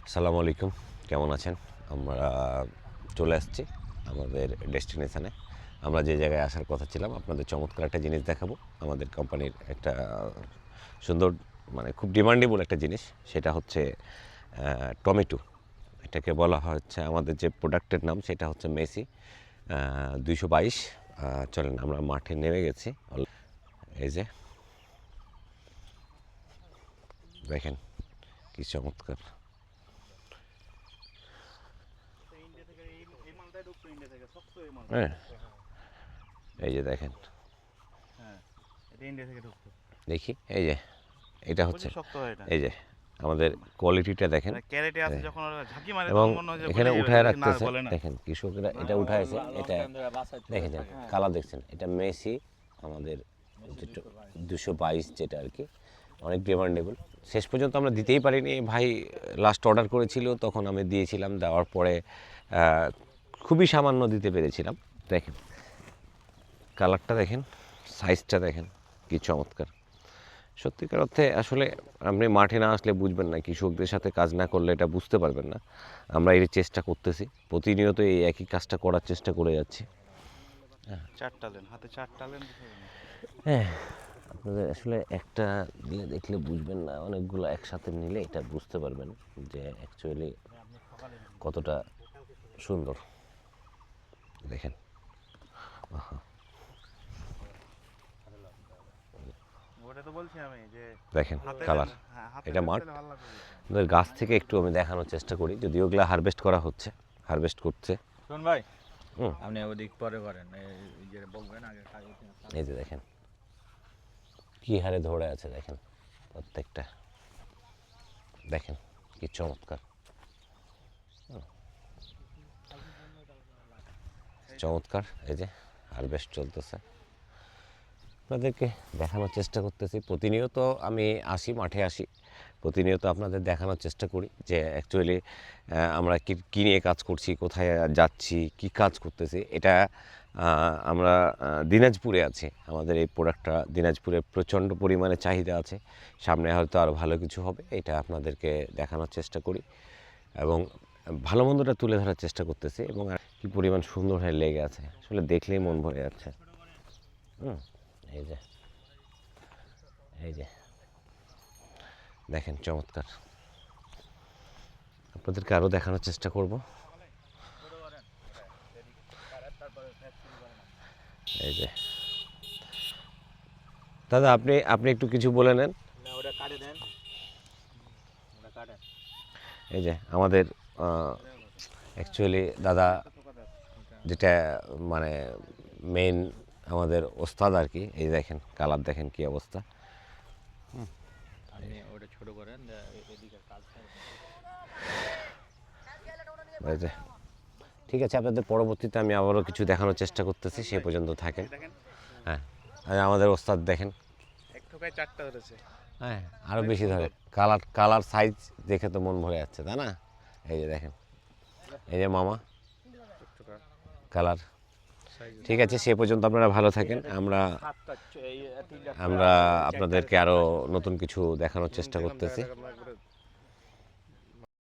আসসালামু আলাইকুম, কেমন আছেন? আমরা চলে আসছি আমাদের ডেস্টিনেশানে। আমরা যে জায়গায় আসার কথা ছিলাম, আপনাদের চমৎকার একটা জিনিস দেখাবো। আমাদের কোম্পানির একটা সুন্দর, মানে খুব ডিমান্ডেবল একটা জিনিস, সেটা হচ্ছে টমেটো। এটাকে বলা হচ্ছে, আমাদের যে প্রোডাক্টের নাম সেটা হচ্ছে মেসি 222। চলেন, আমরা মাঠে নেমে গেছি। এই যে দেখেন কি চমৎকার। হ্যাঁ, এই যে দেখেন, দেখি এই যে এটা হচ্ছে, এই যে আমাদের কোয়ালিটিটা দেখেন। এবং এখানে উঠায় রাখতেছে, দেখেন কৃষকরা এটা উঠায়ছে। এটা দেখেন, কালার দেখছেন, এটা মেসি আমাদের 222 যেটা আর কি, অনেক ডিমান্ডেবল। শেষ পর্যন্ত আমরা দিতেই পারিনি, ভাই লাস্ট অর্ডার করেছিল, তখন আমি দিয়েছিলাম। দেওয়ার পরে খুবই সামান্য দিতে পেরেছিলাম। দেখেন কালারটা দেখেন, সাইজটা দেখেন, কি চমৎকার। সত্যিকার অর্থে আসলে আপনি মাঠে না আসলে বুঝবেন না, কৃষকদের সাথে কাজ না করলে এটা বুঝতে পারবেন না। আমরা এই চেষ্টা করতেছি, প্রতিনিয়ত এই একই কাজটা করার চেষ্টা করে যাচ্ছি। হ্যাঁ, আপনাদের আসলে একটা দিয়ে দেখলে বুঝবেন না, অনেকগুলো একসাথে নিলে এটা বুঝতে পারবেন যে অ্যাকচুয়ালি কতটা সুন্দর। দেখেন, দেখেন কালার, এটা মাঠ। ওদের গাছ থেকে একটু আমি দেখানোর চেষ্টা করি, যদিও ওগুলা হারভেস্ট করা হচ্ছে, হারভেস্ট করছে। শোন ভাই, আপনি ওদিক পরে করেন, এই যে বলবেন আগে। এই যে দেখেন কি হারে ধরে আছে, দেখেন প্রত্যেকটা, দেখেন কি চমৎকার। চমৎকার, এই যে হারভেস্ট চলতেছে, আপনাদেরকে দেখানোর চেষ্টা করতেছি। প্রতিনিয়ত আমি আসি, মাঠে আসি, প্রতিনিয়ত আপনাদের দেখানোর চেষ্টা করি যে অ্যাকচুয়ালি আমরা কী নিয়ে কাজ করছি, কোথায় যাচ্ছি, কি কাজ করতেছি। এটা আমরা দিনাজপুরে আছি, আমাদের এই প্রোডাক্টটা দিনাজপুরে প্রচণ্ড পরিমাণে চাহিদা আছে। সামনে হয়তো আরও ভালো কিছু হবে, এটা আপনাদেরকে দেখানোর চেষ্টা করি এবং ভালো মন্দটা তুলে ধরার চেষ্টা করতেছি। এবং কী পরিমাণ সুন্দর হয়ে লেগে আছে, আসলে দেখলেই মন ভরে যাচ্ছে। এই যে, এই যে দেখেন চমৎকার, আপনাদেরকে আরও দেখানোর চেষ্টা করব। এই যে দাদা, আপনি আপনি একটু কিছু বলে নেন। এই যে আমাদের অ্যাকচুয়ালি দাদা, যেটা মানে মেইন আমাদের ওস্তাদ আর কি। এই দেখেন কালার, দেখেন কি অবস্থা। এই যে ঠিক আছে, আপনাদের পরবর্তীতে আমি আবারও কিছু দেখানোর চেষ্টা করতেছি, সে পর্যন্ত থাকেন। হ্যাঁ, আর আমাদের ওস্তাদ দেখেন, হ্যাঁ আরও বেশি ধরে। কালার, কালার সাইজ দেখে তো মন ভরে যাচ্ছে, তাই না? এই যে দেখেন, এই যে মামা কালার। ঠিক আছে, সে পর্যন্ত আপনারা ভালো থাকেন। আমরা আমরা আপনাদেরকে আরও নতুন কিছু দেখানোর চেষ্টা করতেছি।